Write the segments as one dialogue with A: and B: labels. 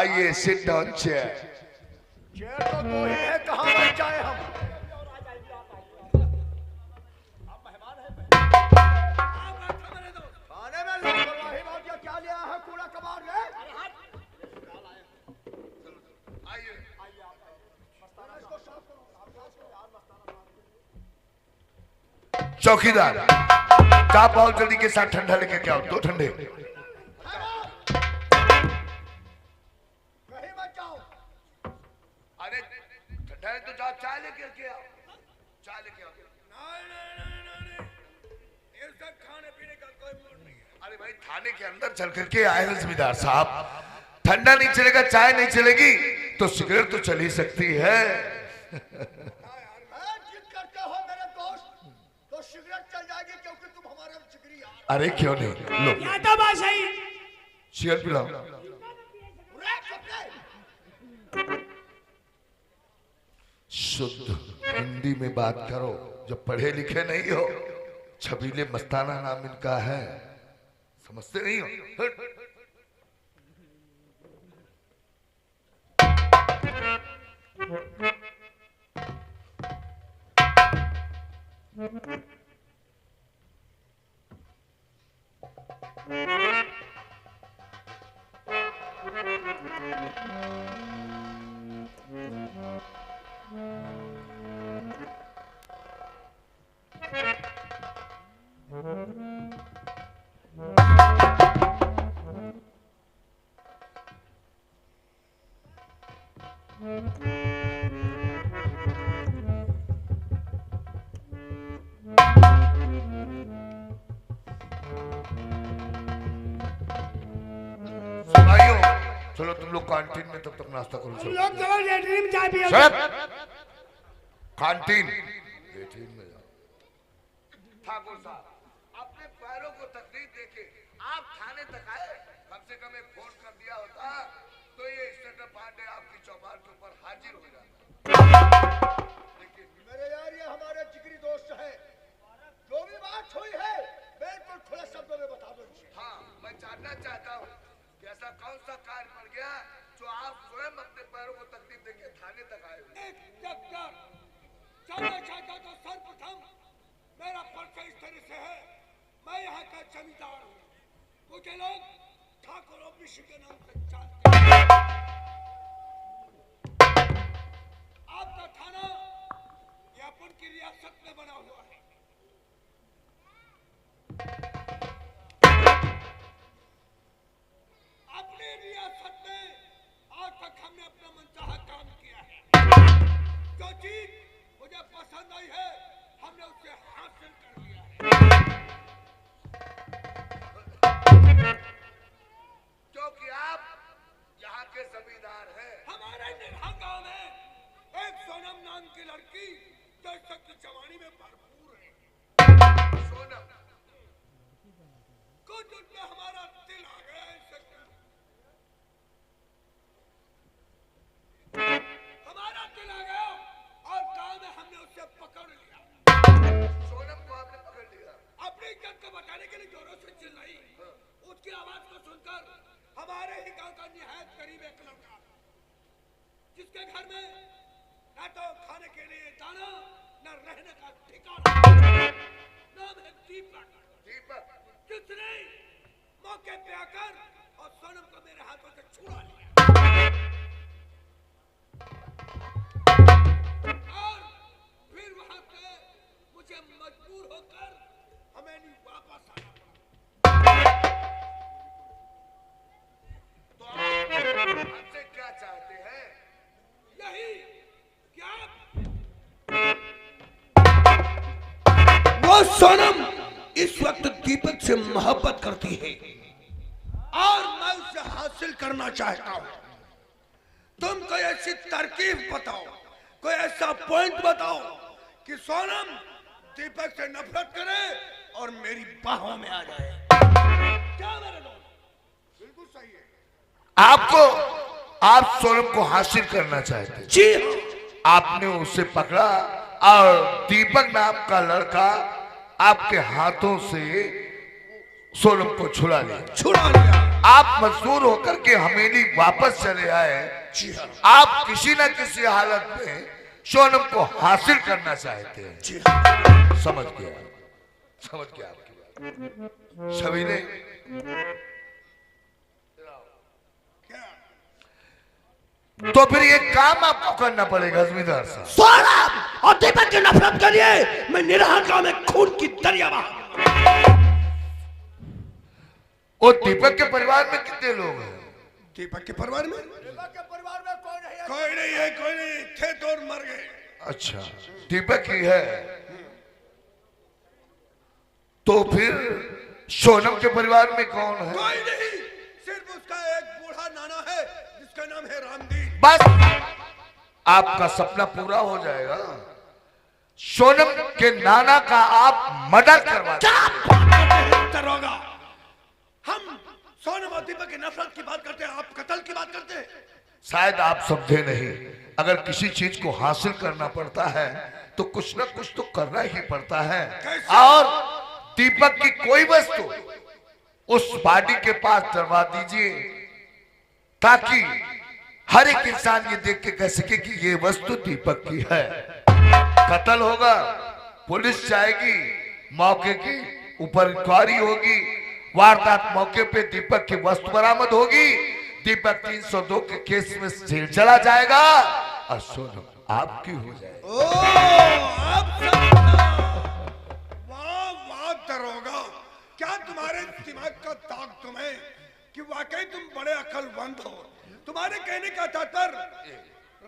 A: आइए sit down chair.
B: Chair तो दो ही है, कहाँ बैठ जाए हम? खाने में लापरवाही बात क्या लिया है? कूड़ा कबाड़ है?
A: आइए चौकीदार, का पाओ जल्दी के साथ ठंडा लेके क्या हो? 2 ठंडे।
B: कहीं मत जाओ।
A: अरे ठंडा है तो जाओ चाय लेके के आओ, चाय लेके आओ।
B: नहीं, ये सब खाने पीने का कोई मूड नहीं है।
A: अरे भाई थाने के अंदर चल करके आए हैं जमींदार साहब, ठंडा नहीं चलेगा, चाय नहीं चलेगी तो सिगरेट तो चल ही सकती है।
B: जिद करते हो मेरे दोस्त तो सिगरेट चल जाएगी, क्योंकि तुम हमारे जिगरी यार।
A: अरे क्यों नहीं, लो
C: क्या तो बात सही।
A: सिगरेट पिलाओ। शुद्ध हिंदी में बात करो, जब पढ़े लिखे नहीं हो। छबीले मस्ताना नाम इनका है, समझते नहीं हो? हट। भाइयों चलो तुम लोग कैंटीन में तब तक नाश्ता करो।
C: हम लोग चलो लेटरिन में चाय पियो।
A: कैंटीन लेटरिन में जाओ। ठाकुर साहब अपने पैरों को तकलीफ देके आप थाने तक आए, कम से कम एक फोन कर दिया होता तो ये इंस्पेक्टर पांडे आपकी चौबार के ऊपर हाजिर हो जाता।
B: लेकिन मेरे यार ये हमारे जिगरी दोस्त है, जो भी बात हुई है बिल्कुल खुले शब्दों में बता दो।
A: हाँ मैं जानना चाहता हूँ कि ऐसा कौन सा कार्य पड़ गया जो आप स्वयं अपने पैरों को तकलीफ देके थाने तक आए हो।
B: एक चक्कर चलना चाहता तो सर्वप्रथम मेरा परिचय इस तरह से है, मैं यहाँ का जमींदार हूँ, मुझे लोग ठाकुर ऑफिस के नाम से जानते हैं। आपका थाना ये अपन की रियासत में बना हुआ है। अपनी रियासत में आज तक हमने अपना मनचाहा काम किया है। जो चीज मुझे पसंद आई है हमने उसे हासिल कर लिया है।
A: क्योंकि आप यहाँ के जमींदार हैं।
B: हमारे निरहा गांव में एक सोनम नाम की लड़की जो की जवानी में भरपूर है।
A: सोनम
B: कुछ उनमें हमारा दिल आ गया है, हमारा दिल आ गया और गांव में हमने उसे पकड़ लिया।
A: सोनम को आपने पकड़ लिया,
B: अपनी इज्जत को बचाने के लिए जोरों से चिल्लाई। उसकी आवाज को सुनकर हमारे ही गांव का निहायत करीब एक लड़का, जिसके घर में न तो खाने के लिए दाना न रहने का ठिकाना, नाम है दीपक।
A: दीपक
B: जिसने मौके पे आकर और सोनम को मेरे हाथों से छुड़ा लिया और फिर वहां से मुझे मजबूर होकर हमें नहीं वापस आना पड़ा।
A: तो आप हमसे क्या चाहते हैं?
B: यही क्या
D: वो सोनम इस वक्त दीपक से मोहब्बत करती है और मैं उसे हासिल करना चाहता हूं। तुम कोई ऐसी तरकीब बताओ, कोई ऐसा पॉइंट बताओ कि सोनम दीपक से नफरत करे और मेरी बाहों में आ जाए।
B: क्या मेरे दोस्त? बिल्कुल सही है।
A: आप सोनम को हासिल करना चाहते हैं।
D: जी
A: आपने उसे पकड़ा और दीपक नाम का लड़का आपके हाथों से सोनम को छुड़ा लिया।
D: छुड़ा लिया।
A: आप मजबूर होकर के हवेली वापस चले आए।
D: जी हाँ।
A: आप किसी न किसी हालत में सोनम को हासिल करना चाहते हैं।
D: जी हाँ।
A: समझ गया आपकी बात। सभी ने तो फिर ये काम आपको करना पड़ेगा जमींदार साहब।
D: सोनम और दीपक की नफरत के लिए मैं निराहार गांव में खून की दरिया बहा।
A: और दीपक के परिवार में कितने लोग हैं?
D: दीपक के परिवार में कोई नहीं है, कोई नहीं थे तो और मर गए।
A: अच्छा, दीपक ही है। तो फिर सोनम के परिवार में कौन है?
D: कोई नहीं, सिर्फ उसका एक बूढ़ा नाना है जिसका नाम है रामदीन।
A: बस आपका सपना पूरा हो जाएगा। सोनम के नाना का आप मर्डर करवा
D: दरोगा, हम सोनम और दीपक की नफरत की बात करते हैं, आप कत्ल की बात करते हैं।
A: शायद आप समझे नहीं। अगर किसी चीज को हासिल करना पड़ता है तो कुछ ना कुछ तो करना ही पड़ता है। और दीपक की कोई वस्तु उस बॉडी के पास डलवा दीजिए ताकि हर एक इंसान ये देख के कह सके कि ये वस्तु दीपक की है। कत्ल होगा, पुलिस जाएगी, मौके की ऊपर इंक्वायरी होगी, वारदात मौके पे दीपक की वस्तु बरामद होगी, दीपक 302 के केस में जेल चला जाएगा और सोनम आपकी हो जाएगी।
D: वाह वाह दरोगा, क्या तुम्हारे दिमाग का दाग तुम्हें कि वाकई तुम बड़े अक्लमंद हो। तुम्हारे कहने का तात्पर्य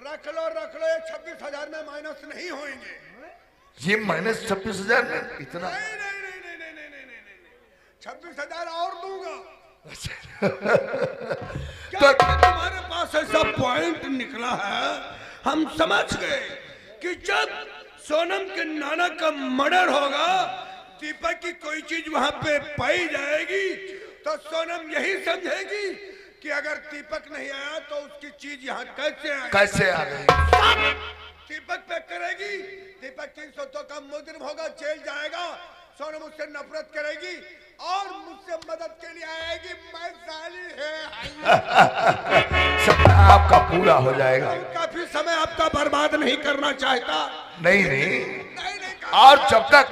D: रख लो ये 26,000 में माइनस नहीं होंगे।
A: ये माइनस 26,000 में इतना?
D: नहीं 26,000 और दूंगा। क्या तुम्हारे पास ऐसा पॉइंट निकला है? हम समझ गए कि जब सोनम के नाना का मर्डर होगा, दीपक की कोई चीज वहां पे पाई जाएगी तो सोनम यही समझेगी कि अगर दीपक नहीं आया तो उसकी चीज यहाँ कैसे आ
A: गई।
D: दीपक पे करेगी, दीपक 302 का मुजरिम होगा, जेल जाएगा। सोनम मुझसे नफरत करेगी और मुझसे मदद के लिए आएगी। मैं साली है।
A: सपना आपका पूरा हो जाएगा।
D: काफी समय आपका बर्बाद नहीं करना चाहता।
A: नहीं। और जब तक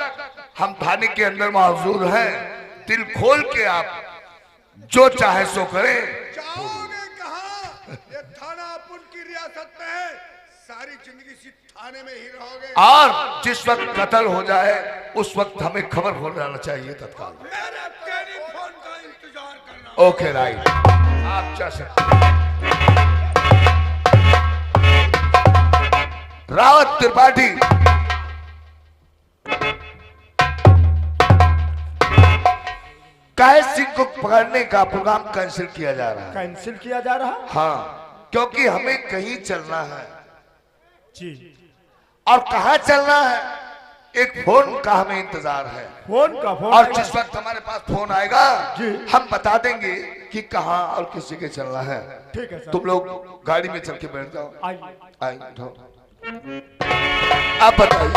A: हम थाने के अंदर मौजूद हैं, दिल खोल के आप जो चाहे सो करें।
D: जाओगे कहाँ? ये थाना अपन की रियासत में है, सारी जिंदगी इसी थाने में ही रहोगे।
A: और जिस वक्त कत्ल हो जाए उस वक्त हमें खबर हो जाना चाहिए तत्काल।
D: मेरे टेलीफोन का इंतजार करना।
A: ओके राइट, आप जा सकते। रावत त्रिपाठी, काहे सिंह को पकड़ने का प्रोग्राम कैंसिल किया जा रहा है।
C: कैंसिल किया जा रहा?
A: हाँ, क्योंकि हमें कहीं चलना है।
C: जी।
A: और कहाँ चलना है, एक फोन का हमें इंतजार है।
C: फोन
A: और जिस वक्त हमारे पास फोन आएगा
C: जी, आप
A: बता देंगे कि कहाँ और किसी के चलना है।
C: ठीक है सर।
A: तुम लोग गाड़ी में चल के बैठ जाओ।
C: आइए।
A: आप बताइए,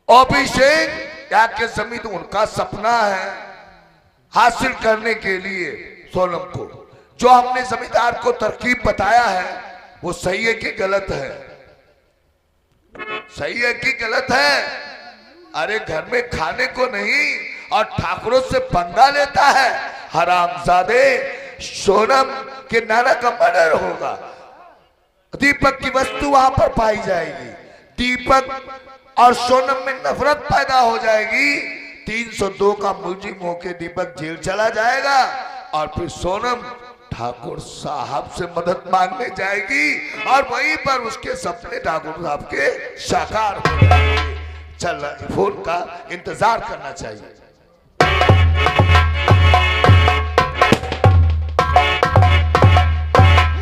A: अभिषेक या के जमीन उनका सपना है हासिल करने के लिए सोनम को। जो हमने जमींदार को तरकीब बताया है वो सही है कि गलत है? सही है कि गलत है? अरे घर में खाने को नहीं और ठाकुरों से पंगा लेता है हरामजादे। सोनम के नाना का मर्डर होगा, दीपक की वस्तु वहां पर पाई जाएगी, दीपक और सोनम में नफरत पैदा हो जाएगी, 302 का मुलजिम होके दीपक जेल चला जाएगा और फिर सोनम ठाकुर साहब से मदद मांगने जाएगी और वहीं पर उसके सपने ठाकुर साहब के साकार हो जाएंगे। चल, फोन का इंतजार करना चाहिए।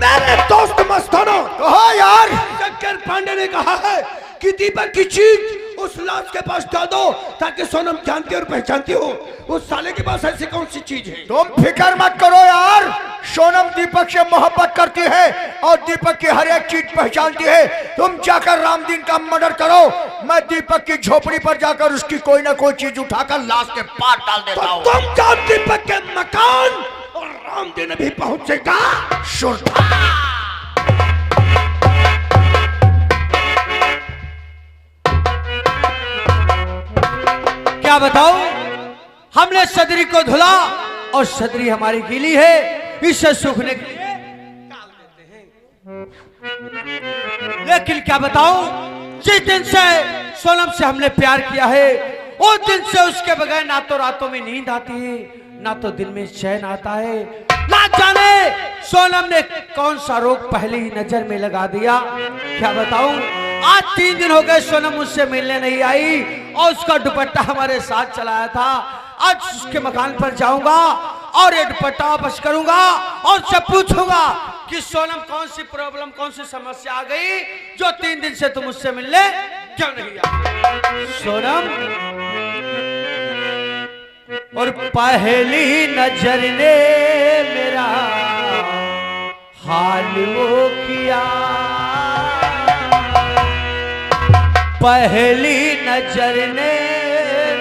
D: मेरे दोस्त मस्तानो, कहा यार, शंकर पांडे ने कहा है कि दीपक की चीज उस लाश के पास डाल दो ताकि सोनम जानती और पहचानती हो। उस साले के पास ऐसी कौन सी चीज है?
C: तुम फिक्र मत करो यार, सोनम दीपक से मोहब्बत करती है और दीपक की हर एक चीज पहचानती है। तुम जाकर रामदीन का मर्डर करो, मैं दीपक की झोपड़ी पर जाकर उसकी कोई ना कोई चीज उठाकर लाश के पार डाल देता हूँ।
D: तो तुम जाओ दीपक के मकान और रामदीन भी पहुंचेगा।
E: क्या बताऊं, हमने सदरी को धुला और सदरी हमारी गीली है, इसे सूखने के लिए डाल देते हैं। लेकिन क्या बताऊं, जिस दिन से सोनम से हमने प्यार किया है उस दिन से उसके बगैर ना तो रातों में नींद आती है ना तो दिन में चैन आता है। ना जाने सोनम ने कौन सा रोग पहले ही नजर में लगा दिया। क्या बताऊं, आज 3 दिन हो गए सोनम मुझसे मिलने नहीं आई और उसका दुपट्टा हमारे साथ चलाया था। आज उसके मकान पर जाऊंगा और ये दुपट्टा वापस करूंगा और उससे पूछूंगा कि सोनम कौन सी प्रॉब्लम, कौन सी समस्या आ गई जो 3 दिन से तुम मुझसे मिलने क्यों नहीं आई। सोनम, और पहली नजर ने मेरा हाल वो किया, पहली नजर ने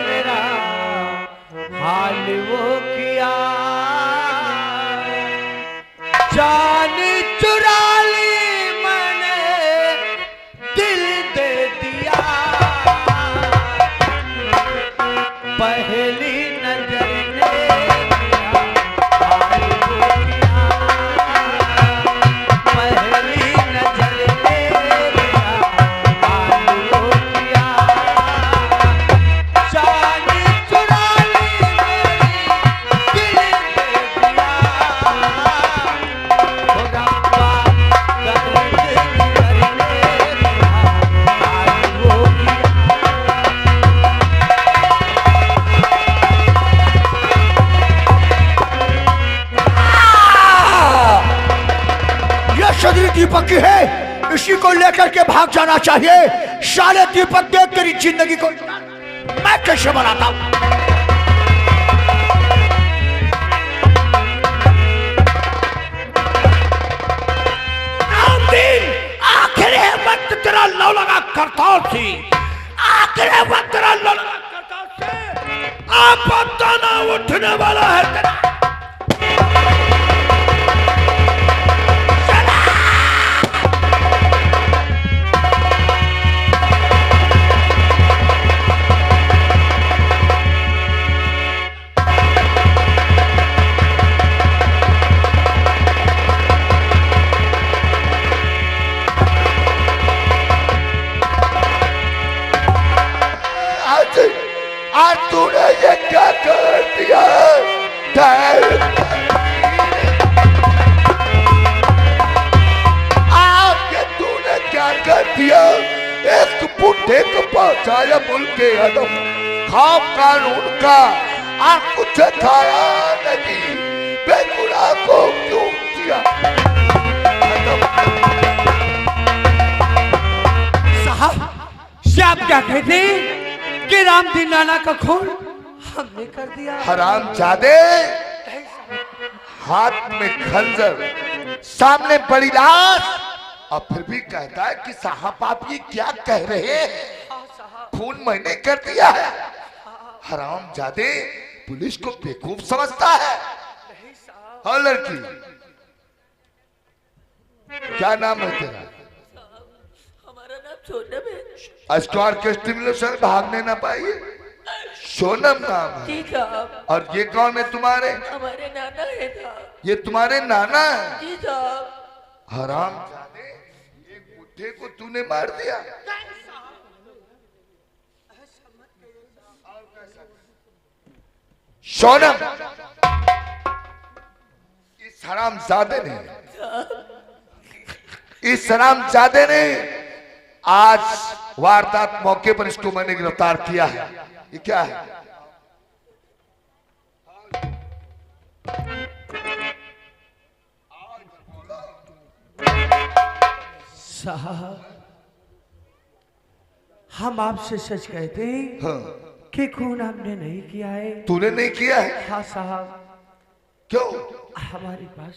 E: मेरा हाल वो किया, जान चुरा ली मैंने दिल दे दिया, पहली नजर ने मेरा हाल वो किया, पहली नजर ने मेरा हाल वो किया, जान चुरा ली मेरी दिल दे दिया, हो रब्बा दर्द करने मेरा हाल वो किया।
C: यह सदरी दीपक की है, इसी को लेकर के भाग जाना चाहिए। साले दीपक देख तेरी जिंदगी को मैं कैसे बनाता हूं।
D: रामदीन, आखिरी वक्त तेरा लौ लगा करताल थी, आखिरी वक्त तेरा लौ लगा करताल से आप दाना उठने वाला है तेरा।
A: आज आज तूने ये क्या कर दिया? आज ये तूने क्या कर दिया? एक बुढ़े को पहुंचाया मुल्क के अदम खाम कानून का, आप कुछ खाया नहीं, बेगुनाह को क्यों किया?
E: साहब, से आप क्या कहते हैं कि रामदीन नाना का खून हमने कर दिया?
A: हरामजादे, हाथ में खंजर, सामने बड़ी लाश, और फिर भी कहता है कि साहब आप ये क्या कह रहे हैं? खून मैंने कर दिया है। हरामजादे, पुलिस को बेवकूफ समझता है। हाँ लड़की, क्या नाम है तेरा?
F: हमारा नाम सोनम है।
A: स्टार के स्टिमुलेशन भागने ना पाइए, सोनम नाम है।
F: जी साहब।
A: और ये कौन है तुम्हारे?
F: हमारे नाना है साहब।
A: ये तुम्हारे नाना है?
F: जी साहब।
A: हरामजादे, एक बुढ़े को तूने मार दिया। सोनम, इस हरामजादे ने, इस हरामजादे ने आज वारदात मौके पर इसको मैंने गिरफ्तार किया है। ये क्या है?
E: साहब, हम आपसे सच कहते हैं
A: हाँ,
E: कि खून हमने नहीं किया है।
A: तूने नहीं किया है?
E: हाँ साहब,
A: क्यों?
E: हमारे पास